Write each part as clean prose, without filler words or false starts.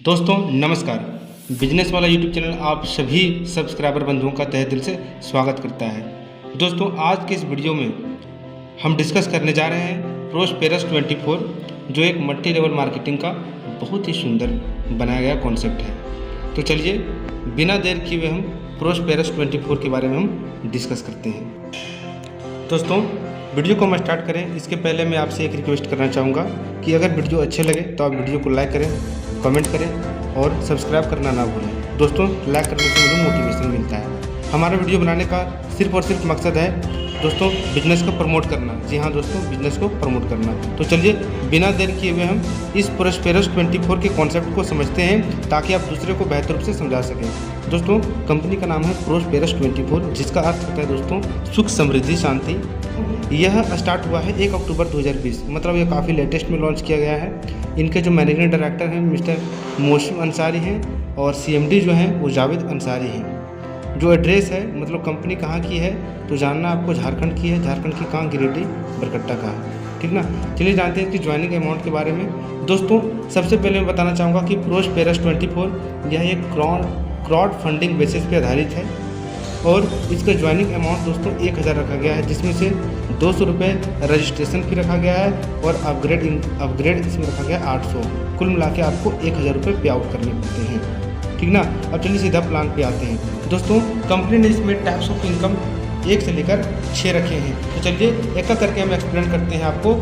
दोस्तों नमस्कार। बिजनेस वाला यूट्यूब चैनल आप सभी सब्सक्राइबर बंधुओं का तहे दिल से स्वागत करता है। दोस्तों आज के इस वीडियो में हम डिस्कस करने जा रहे हैं प्रोस्पेरस 24, जो एक मल्टी लेवल मार्केटिंग का बहुत ही सुंदर बनाया गया कॉन्सेप्ट है। तो चलिए बिना देर किए हुए हम प्रोस्पेरस 24 के बारे में हम डिस्कस करते हैं। दोस्तों वीडियो को हम स्टार्ट करें इसके पहले मैं आपसे एक रिक्वेस्ट करना चाहूँगा कि अगर वीडियो अच्छे लगे तो आप वीडियो को लाइक करें, कमेंट करें और सब्सक्राइब करना ना भूलें। दोस्तों लाइक करने से मुझे मोटिवेशन मिलता है। हमारा वीडियो बनाने का सिर्फ और सिर्फ मकसद है दोस्तों बिजनेस को प्रमोट करना। जी हाँ दोस्तों, बिजनेस को प्रमोट करना। तो चलिए बिना देर किए हुए हम इस प्रोस्पेरस 24 के कॉन्सेप्ट को समझते हैं ताकि आप दूसरे को बेहतर रूप से समझा सकें। दोस्तों कंपनी का नाम है प्रोस्पेरस 24, जिसका अर्थ होता है दोस्तों सुख, समृद्धि, शांति। यह स्टार्ट हुआ है 1 अक्टूबर 2020, मतलब ये काफ़ी लेटेस्ट में लॉन्च किया गया है। इनके जो मैनेजिंग डायरेक्टर हैं मिस्टर मोहसिन अंसारी हैं और CMD जो हैं वो जावेद अंसारी हैं। जो एड्रेस है मतलब कंपनी कहाँ की है तो जानना आपको झारखंड की है। झारखंड की कहाँ? गिरिडीह बरकट्टा का है, ठीक ना। चलिए जानते हैं कि ज्वाइनिंग अमाउंट के बारे में। दोस्तों सबसे पहले मैं बताना चाहूँगा कि प्रोस्पेरस 24 यह एक क्राउड फंडिंग बेसिस पे आधारित है और इसका ज्वाइनिंग अमाउंट दोस्तों 1000 रखा गया है, जिसमें से 200 रुपये रजिस्ट्रेशन फी रखा गया है और अपग्रेड इसमें रखा गया है 800। कुल मिला के आपको 1000 रुपये पे आउट करने पड़ते हैं, ठीक ना। अब चलिए सीधा प्लान पे आते हैं। दोस्तों कंपनी ने इसमें टाइप्स ऑफ इनकम 1 से लेकर 6 रखे हैं। तो चलिए एक एक करके हम एक्सप्लेन करते हैं आपको।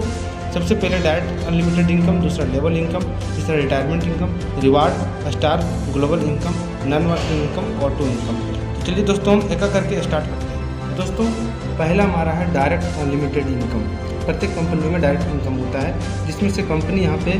सबसे पहले डायरेक्ट अनलिमिटेड इनकम, दूसरा लेवल इनकम, तीसरा retirement income, reward, star, global income, non working income, auto income. तो चलिए दोस्तों हम एक एक करके स्टार्ट करते हैं। दोस्तों पहला हमारा है डायरेक्ट अनलिमिटेड इनकम। प्रत्येक कंपनी में डायरेक्ट इनकम होता है, जिसमें से कंपनी यहाँ पे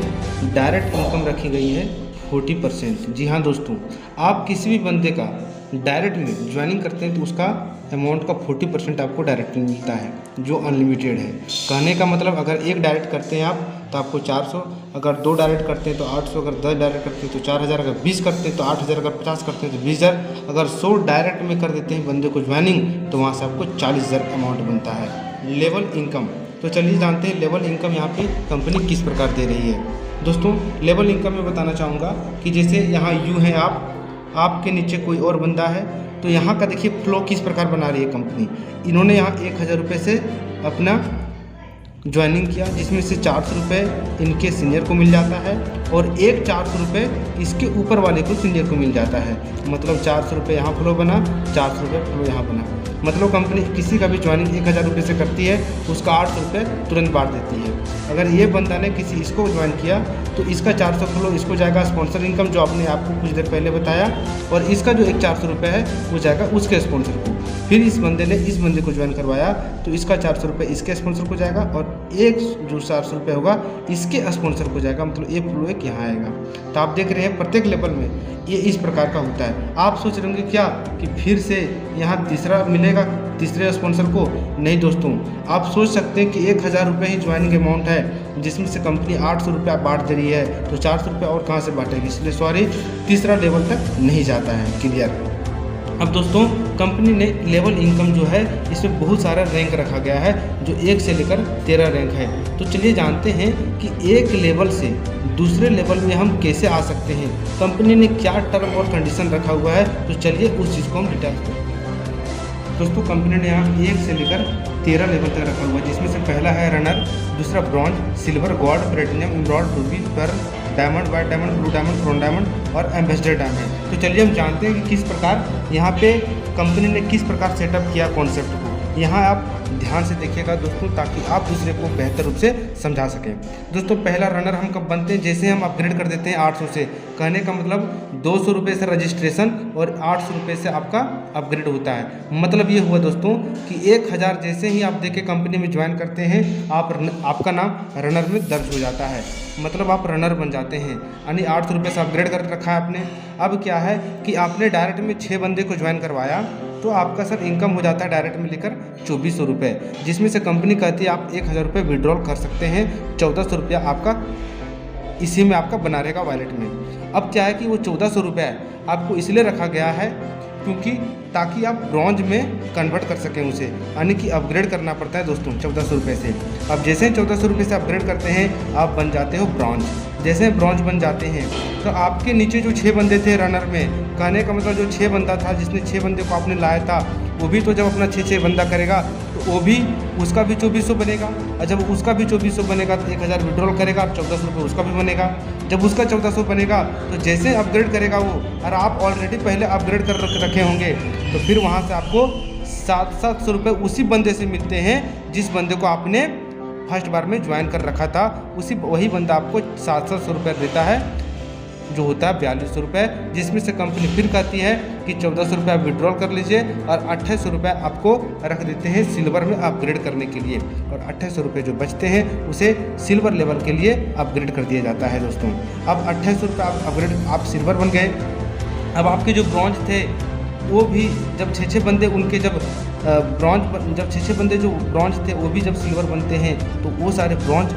डायरेक्ट इनकम रखी गई है 40%। जी हाँ दोस्तों, आप किसी भी बंदे का डायरेक्ट में ज्वाइनिंग करते हैं तो उसका अमाउंट का 40% आपको डायरेक्ट मिलता है, जो अनलिमिटेड है। कहने का मतलब अगर एक डायरेक्ट करते हैं आप तो आपको 400, अगर 2 डायरेक्ट करते हैं तो 800, अगर 10 डायरेक्ट करते हैं तो 4000, अगर 20 करते हैं तो 8000, अगर 50 करते हैं तो 20000, अगर 100 डायरेक्ट में कर देते हैं बंदे को ज्वाइनिंग तो वहाँ से आपको 40000 अमाउंट बनता है। लेवल इनकम, तो चलिए जानते हैं लेवल इनकम यहाँ पे कंपनी किस प्रकार दे रही है। दोस्तों लेवल इनकम में बताना चाहूँगा कि जैसे यहाँ यू है आपके नीचे कोई और बंदा है, तो यहाँ का देखिए फ्लो किस प्रकार बना रही है कंपनी। इन्होंने यहाँ 1000 रुपये से अपना ज्वाइनिंग किया, जिसमें से 400 रुपये इनके सीनियर को मिल जाता है और एक 400 रुपये इसके ऊपर वाले को सीनियर को मिल जाता है। मतलब 400 रुपये यहाँ फ्लो बना, 400 रुपये फ्लो यहाँ बना। मतलब कंपनी किसी का भी ज्वाइनिंग 1000 रुपये से करती है तो उसका 800 रुपये तुरंत बांट देती है। अगर ये बंदा ने किसी इसको ज्वाइन किया तो इसका 400 फ्लो इसको जाएगा स्पॉन्सर इनकम, जो आपने आपको कुछ देर पहले बताया, और इसका जो एक 400 रुपये है वो जाएगा उसके स्पॉन्सर को। फिर इस बंदे ने इस बंदे को ज्वाइन करवाया तो इसका 400 रुपये इसके स्पॉन्सर को जाएगा और एक जो 400 रुपये होगा इसके स्पॉन्सर को जाएगा। मतलब ये फ्लो एक यहाँ आएगा। तो आप देख रहे हैं प्रत्येक लेवल में ये इस प्रकार का होता है। आप सोच रहे होंगे क्या कि फिर से यहाँ तीसरा मिलेगा तीसरे स्पॉन्सर को? नहीं दोस्तों, आप सोच सकते हैं कि 1000 रुपये ही ज्वाइनिंग अमाउंट है, जिसमें से कंपनी 800 रुपये बांट दे रही है, तो 400 रुपये और कहाँ से बांटेगी? इसलिए सॉरी, तीसरा लेवल तक नहीं जाता है। क्लियर? अब दोस्तों कंपनी ने लेवल इनकम जो है इसमें बहुत सारा रैंक रखा गया है, जो 1 से लेकर 13 रैंक है। तो चलिए जानते हैं कि एक लेवल से दूसरे लेवल में हम कैसे आ सकते हैं, कंपनी ने क्या टर्म और कंडीशन रखा हुआ है। तो चलिए उस चीज़ को हम डिटेल करते हैं। दोस्तों कंपनी ने यहाँ 1 से लेकर 13 लेवल तक रखा हुआ है, जिसमें से पहला है रनर, दूसरा bronze, silver, gold, platinum, emerald, ruby, pearl, diamond, white diamond, blue diamond, brown diamond और एम्बेसडर डायमंड। तो चलिए हम जानते हैं कि किस प्रकार यहाँ पे कंपनी ने किस प्रकार सेटअप किया कॉन्सेप्ट को। यहाँ आप ध्यान से देखिएगा दोस्तों, ताकि आप दूसरे को बेहतर रूप से समझा सकें। दोस्तों पहला रनर हम कब बनते हैं? जैसे हम अपग्रेड कर देते हैं 800 से। कहने का मतलब 200 रुपये से रजिस्ट्रेशन और 800 रुपये से आपका अपग्रेड होता है। मतलब ये हुआ दोस्तों कि 1000 जैसे ही आप देखे कंपनी में ज्वाइन करते हैं आपका नाम रनर में दर्ज हो जाता है, मतलब आप रनर बन जाते हैं। यानी 800 रुपये से अपग्रेड कर रखा है आपने। अब क्या है कि आपने डायरेक्ट में 6 बंदे को ज्वाइन करवाया तो आपका सर इनकम हो जाता है डायरेक्ट में लेकर 2400 रुपये, जिसमें से कंपनी कहती है आप 1000 रुपये विड्रॉल कर सकते हैं। 1400 रुपया आपका इसी में आपका बना रहेगा वॉलेट में। अब क्या है कि वो 1400 रुपये आपको इसलिए रखा गया है क्योंकि ताकि आप ब्रॉन्ज में कन्वर्ट कर सकें उसे, यानी कि अपग्रेड करना पड़ता है दोस्तों 1400 रुपये से। अब जैसे ही 1400 रुपये से अपग्रेड करते हैं आप बन जाते हो ब्रॉन्ज। जैसे ब्रॉन्ज बन जाते हैं तो आपके नीचे जो 6 बंदे थे रनर में, कहने का मतलब जो 6 बंदा था जिसने 6 बंदे को आपने लाया था, वो भी तो जब अपना 6 बंदा करेगा तो वो भी उसका भी 2400 बनेगा, और जब उसका भी 2400 बनेगा तो 1000 विड्रॉल करेगा, 1400 रुपये उसका भी बनेगा। जब उसका 1400 बनेगा तो जैसे अपग्रेड करेगा वो, और आप ऑलरेडी पहले अपग्रेड कर रखे होंगे, तो फिर वहाँ से आपको 700 रुपये उसी बंदे से मिलते हैं जिस बंदे को आपने फर्स्ट बार में ज्वाइन कर रखा था। वही बंदा आपको 700 रुपये देता है, जो होता है 4200 रुपये, जिसमें से कंपनी फिर कहती है कि 1400 रुपये आप विड्रॉल कर लीजिए और 2800 रुपये आपको रख देते हैं सिल्वर में अपग्रेड करने के लिए, और 2800 रुपये जो बचते हैं उसे सिल्वर लेवल के लिए अपग्रेड कर दिया जाता है दोस्तों। अब 2800 रुपये आप अपग्रेड आप सिल्वर बन गए। अब आपके जो ब्रॉन्ज थे वो भी जब 6 बंदे उनके जब जब 6 बंदे जो ब्रॉन्ज थे वो भी जब सिल्वर बनते हैं, तो वो सारे ब्रॉन्ज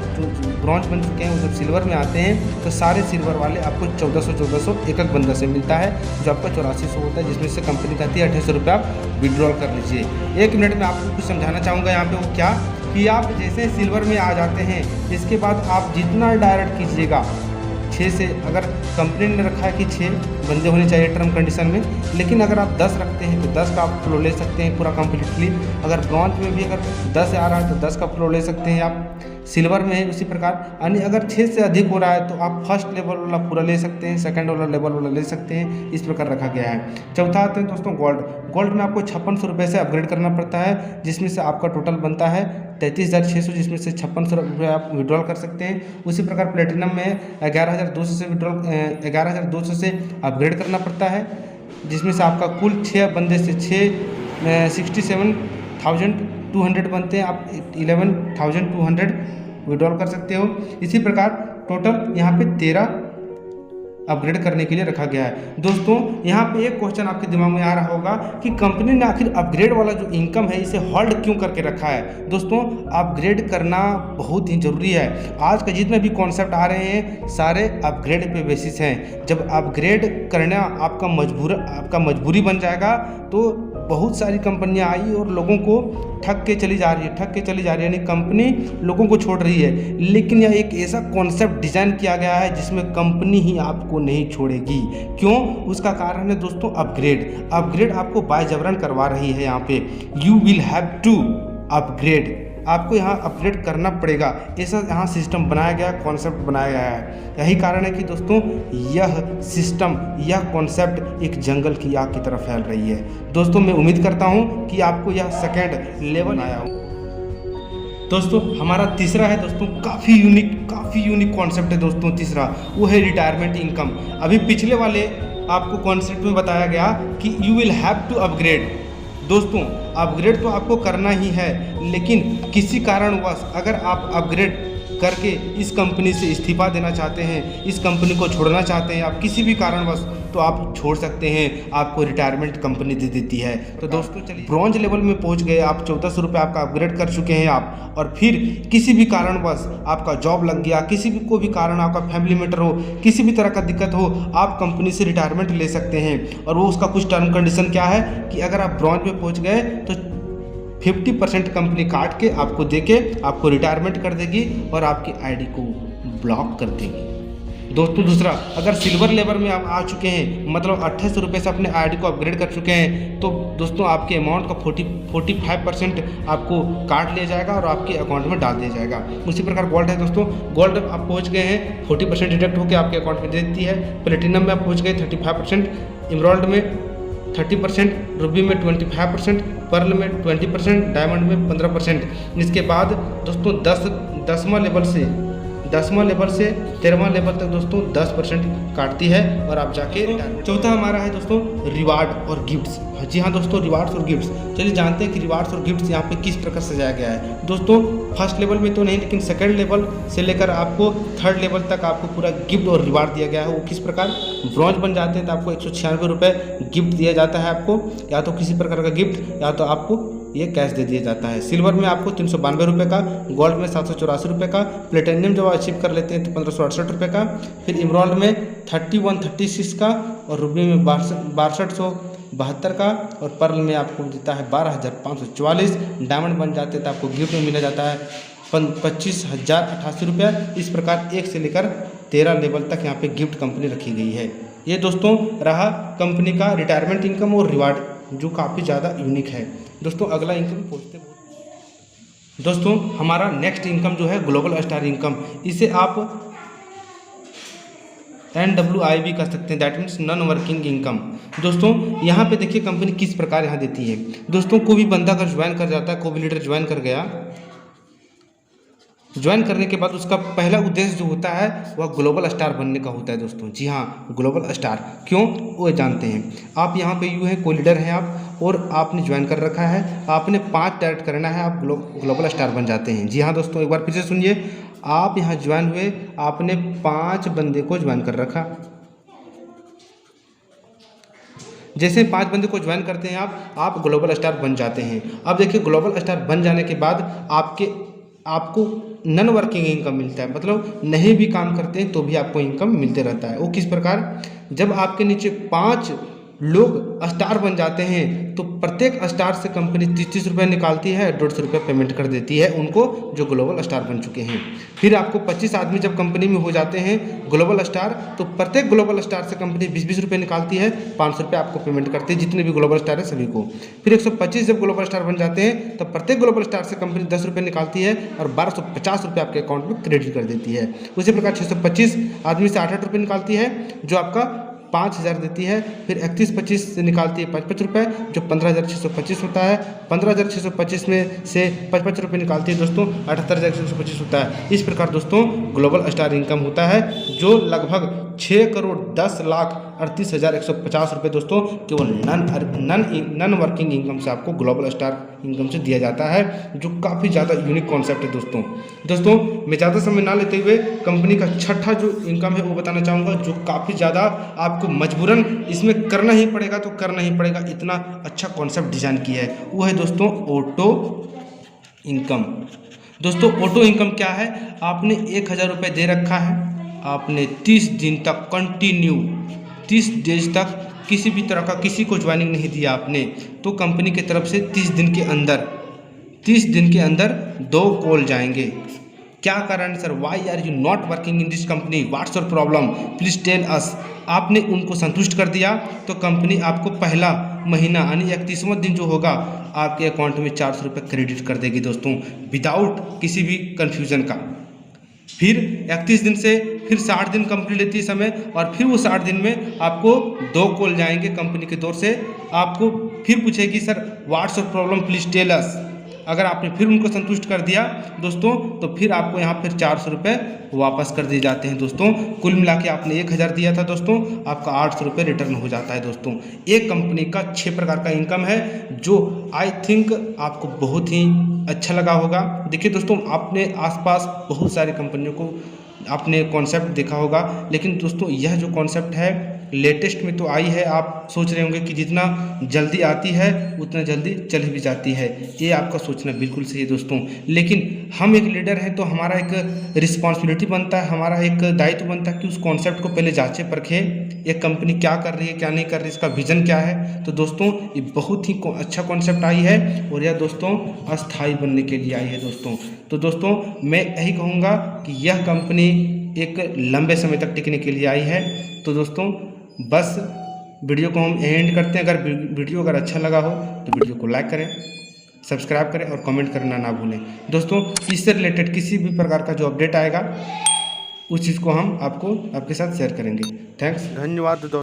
बन चुके हैं वो जब सिल्वर में आते हैं तो सारे सिल्वर वाले आपको 1400 एक एक बंदा से मिलता है, जो आपका 8400 होता है, जिसमें से कंपनी कहती है 2800 रुपये आप विड्रॉल कर लीजिए। 1 मिनट में आपको कुछ समझाना चाहूँगा यहाँ पे, वो क्या कि आप जैसे सिल्वर में आ जाते हैं, इसके बाद आप जितना डायरेक्ट कीजिएगा 6 से, अगर कंपनी ने रखा है कि 6 बंदे होने चाहिए टर्म कंडीशन में, लेकिन अगर आप 10 रखते हैं तो 10 का आप फ्लो ले सकते हैं पूरा कम्प्लीटली। अगर ब्रॉन्ज में भी अगर 10 आ रहा है तो 10 का फ्लो ले सकते हैं आप। सिल्वर में है उसी प्रकार, यानी अगर 6 से अधिक हो रहा है तो आप फर्स्ट लेवल वाला पूरा ले सकते हैं, सेकंड वाला लेवल वाला ले सकते हैं, इस प्रकार रखा गया है। चौथा आते हैं दोस्तों गोल्ड में आपको 5600 रुपये से अपग्रेड करना पड़ता है, जिसमें से आपका टोटल बनता है 33,600, जिसमें से 5600 रुपये आप विड्रॉल कर सकते हैं। उसी प्रकार प्लेटिनम में 11,200 से विड्रॉल 11,200 से अपग्रेड करना पड़ता है, जिसमें से आपका कुल 6 बंदे से 67,200 बनते हैं, आप 11,200 विड्रॉल कर सकते हो। इसी प्रकार टोटल यहाँ पे 13 अपग्रेड करने के लिए रखा गया है। दोस्तों यहाँ पे एक क्वेश्चन आपके दिमाग में आ रहा होगा कि कंपनी ने आखिर अपग्रेड वाला जो इनकम है इसे होल्ड क्यों करके रखा है। दोस्तों अपग्रेड करना बहुत ही ज़रूरी है। आज का जितने भी कॉन्सेप्ट आ रहे हैं सारे अपग्रेड पे बेसिस हैं। जब अपग्रेड करना आपका मजबूरी बन जाएगा तो बहुत सारी कंपनियां आई और लोगों को ठग के चली जा रही है, यानी कंपनी लोगों को छोड़ रही है। लेकिन यह एक ऐसा कॉन्सेप्ट डिज़ाइन किया गया है जिसमें कंपनी ही आपको नहीं छोड़ेगी। क्यों? उसका कारण है दोस्तों अपग्रेड आपको बाय जबरन करवा रही है। यहाँ पे you will have to upgrade, आपको यहाँ अपग्रेड करना पड़ेगा, ऐसा यहाँ सिस्टम बनाया गया, कॉन्सेप्ट बनाया गया है। यही कारण है कि दोस्तों यह सिस्टम, यह कॉन्सेप्ट एक जंगल की आग की तरह फैल रही है। दोस्तों मैं उम्मीद करता हूँ कि आपको यह सेकेंड लेवल आया हो। दोस्तों हमारा तीसरा है दोस्तों काफ़ी यूनिक कॉन्सेप्ट है दोस्तों। तीसरा वो है रिटायरमेंट इनकम। अभी पिछले वाले आपको कॉन्सेप्ट में बताया गया कि you will have to upgrade. दोस्तों अपग्रेड तो आपको करना ही है, लेकिन किसी कारणवश अगर आप अपग्रेड करके इस कंपनी से इस्तीफा देना चाहते हैं, इस कंपनी को छोड़ना चाहते हैं आप किसी भी कारणवश, तो आप छोड़ सकते हैं, आपको रिटायरमेंट कंपनी दे देती है। तो दोस्तों चलिए ब्रॉन्ज लेवल में पहुंच गए आप, 1400 रुपये आपका अपग्रेड कर चुके हैं आप, और फिर किसी भी कारणवश आपका जॉब लग गया, किसी भी कोई भी कारण, आपका फैमिली मैटर हो, किसी भी तरह का दिक्कत हो, आप कंपनी से रिटायरमेंट ले सकते हैं। और वो उसका कुछ टर्म कंडीशन क्या है कि अगर आप ब्रॉन्ज में पहुँच गए तो 50% कंपनी काट के आपको देके आपको रिटायरमेंट कर देगी और आपकी आईडी को ब्लॉक कर देगी। दोस्तों दूसरा, अगर सिल्वर लेवल में आप आ चुके हैं, मतलब 2800 रुपये से अपने आईडी को अपग्रेड कर चुके हैं, तो दोस्तों आपके अमाउंट का 45% आपको काट लिया जाएगा और आपके अकाउंट में डाल दिया जाएगा। उसी प्रकार गोल्ड है दोस्तों, गोल्ड आप पहुँच गए हैं 40% डिडक्ट होकर आपके अकाउंट में दे देती है। प्लेटिनम में आप पहुँच गए 35%, एमराल्ड में 30%, रूबी में 25%, पर्ल में 20%, डायमंड में 15%। इसके बाद दोस्तों 10वां लेवल से 13वां लेवल तक दोस्तों 10% काटती है और आप जाके। चौथा हमारा है दोस्तों रिवार्ड और गिफ्ट्स। जी हाँ दोस्तों, रिवार्ड्स और गिफ्ट्स। चलिए जानते हैं कि रिवार्ड्स और गिफ्ट्स यहाँ पे किस प्रकार सजाया गया है। दोस्तों फर्स्ट लेवल में तो नहीं, लेकिन सेकंड लेवल से लेकर आपको थर्ड लेवल तक आपको पूरा गिफ्ट और रिवार्ड दिया गया है। वो किस प्रकार, ब्रॉन्ज बन जाते हैं तो आपको 196 रुपये गिफ्ट दिया जाता है आपको, या तो किसी प्रकार का गिफ्ट या तो आपको ये कैश दे दिया जाता है। सिल्वर में आपको 392 रुपये का, गोल्ड में 784 रुपये का, प्लेटिनियम जब अचीव कर लेते हैं तो 1568 रुपये का, फिर एमराल्ड में 3136 का, और रूबी में 6272 का, और पर्ल में आपको देता है 12544। डायमंड बन जाते हैं तो आपको गिफ्ट में मिला जाता है 25,088 रुपये। इस प्रकार 1 से लेकर 13 लेवल तक यहाँ पे गिफ्ट कंपनी रखी गई है। ये दोस्तों रहा कंपनी का रिटायरमेंट इनकम और रिवार्ड जो काफ़ी ज़्यादा यूनिक है। दोस्तों अगला इनकम पहुँचते दोस्तों हमारा नेक्स्ट इनकम जो है ग्लोबल स्टार इनकम, इसे आप NWI भी कर सकते हैं, that means non working income. दोस्तों यहाँ पे देखिए कंपनी किस प्रकार यहाँ देती है। दोस्तों कोई भी बंदा अगर ज्वाइन कर जाता है, कोई भी लीडर ज्वाइन कर गया, ज्वाइन करने के बाद उसका पहला उद्देश्य जो होता है वह ग्लोबल स्टार बनने का होता है। दोस्तों जी हाँ, ग्लोबल स्टार क्यों वो जानते हैं। आप यहाँ पे यूँ हैं, कोई लीडर हैं आप और आपने ज्वाइन कर रखा है, आपने 5 टारगेट करना है, आप ग्लोबल स्टार बन जाते हैं। जी हाँ दोस्तों, एक बार फिर से सुनिए, आप यहाँ ज्वाइन हुए, आपने 5 बंदे को ज्वाइन कर रखा। जैसे 5 बंदे को ज्वाइन करते हैं आप ग्लोबल स्टार बन जाते हैं। अब देखिए ग्लोबल स्टार बन जाने के बाद आपको नॉन वर्किंग इनकम मिलता है, मतलब नहीं भी काम करते हैं तो भी आपको इनकम मिलते रहता है। वो किस प्रकार, जब आपके नीचे 5 लोग स्टार बन जाते हैं तो प्रत्येक स्टार से कंपनी 30 रुपये निकालती है, 150 रुपये पेमेंट कर देती है उनको जो ग्लोबल स्टार बन चुके हैं। फिर आपको 25 आदमी जब कंपनी में हो जाते हैं ग्लोबल स्टार, तो प्रत्येक ग्लोबल स्टार से कंपनी 20-20 रुपये निकालती है, 500 रुपये आपको पेमेंट करती है जितने भी ग्लोबल स्टार है सभी को। फिर 125 जब ग्लोबल स्टार बन जाते हैं तब प्रत्येक ग्लोबल स्टार से कंपनी 10 रुपये निकालती है और 1250 रुपये आपके अकाउंट में क्रेडिट कर देती है। उसी प्रकार 625 आदमी से 8-8 रुपये निकालती है जो आपका 5000 देती है। फिर 31-25 से निकालती है 5-5 रुपये जो 15625 होता है। 15625 में से 5-5 रुपये निकालती है दोस्तों 78125 होता है। इस प्रकार दोस्तों ग्लोबल स्टार इनकम होता है जो लगभग 6,10,38,150 रुपये दोस्तों केवल नॉन वर्किंग इनकम से आपको ग्लोबल स्टार इनकम से दिया जाता है, जो काफ़ी ज़्यादा यूनिक कॉन्सेप्ट है दोस्तों मैं ज़्यादा समय ना लेते हुए कंपनी का छठा जो इनकम है वो बताना चाहूँगा, जो काफ़ी ज़्यादा आपको मजबूरन इसमें करना ही पड़ेगा, तो करना ही पड़ेगा, इतना अच्छा कॉन्सेप्ट डिज़ाइन किया है। वो है दोस्तों ऑटो इनकम। दोस्तों ऑटो इनकम क्या है, आपने 1000 रुपये दे रखा है, आपने 30 दिन तक कंटिन्यू 30 डेज तक किसी भी तरह का किसी को ज्वाइनिंग नहीं दिया आपने, तो कंपनी की तरफ से 30 दिन के अंदर 2 कॉल जाएंगे। क्या कारण sir, why are you not working in this company, what's your problem, please tell us. आपने उनको संतुष्ट कर दिया तो कंपनी आपको पहला महीना यानी 31वां दिन जो होगा आपके अकाउंट में 400 रुपये क्रेडिट कर देगी दोस्तों, विदाउट किसी भी कन्फ्यूज़न का। फिर 31 दिन से फिर 60 दिन कंपनी लेती है समय, और फिर वो 60 दिन में आपको 2 कॉल जाएंगे कंपनी की ओर से, आपको फिर पूछेगी sir what's your problem please tell us. अगर आपने फिर उनको संतुष्ट कर दिया दोस्तों तो फिर आपको यहाँ फिर 400 रुपये वापस कर दिए जाते हैं दोस्तों। कुल मिला के आपने 1000 दिया था दोस्तों, आपका 800 रुपये रिटर्न हो जाता है दोस्तों। एक कंपनी का 6 प्रकार का इनकम है जो आई थिंक आपको बहुत ही अच्छा लगा होगा। देखिए दोस्तों आपने आसपास बहुत सारी कंपनियों को आपने कॉन्सेप्ट देखा होगा, लेकिन दोस्तों यह जो कॉन्सेप्ट है लेटेस्ट में तो आई है। आप सोच रहे होंगे कि जितना जल्दी आती है उतना जल्दी चली भी जाती है, ये आपका सोचना बिल्कुल सही है दोस्तों। लेकिन हम एक लीडर हैं तो हमारा एक रिस्पॉन्सिबिलिटी बनता है, हमारा एक दायित्व बनता है कि उस कॉन्सेप्ट को पहले जांचे परखे, एक कंपनी क्या कर रही है क्या नहीं कर रही, इसका विजन क्या है। तो दोस्तों ये बहुत ही अच्छा कॉन्सेप्ट आई है और यह दोस्तों अस्थायी बनने के लिए आई है दोस्तों। तो दोस्तों मैं यही कहूँगा कि यह कंपनी एक लंबे समय तक टिकने के लिए आई है। तो दोस्तों बस वीडियो को हम एंड करते हैं। अगर वीडियो अगर अच्छा लगा हो तो वीडियो को लाइक करें, सब्सक्राइब करें और कमेंट करना ना भूलें दोस्तों। इससे रिलेटेड किसी भी प्रकार का जो अपडेट आएगा उस चीज़ को हम आपके साथ शेयर करेंगे। थैंक्स, धन्यवाद।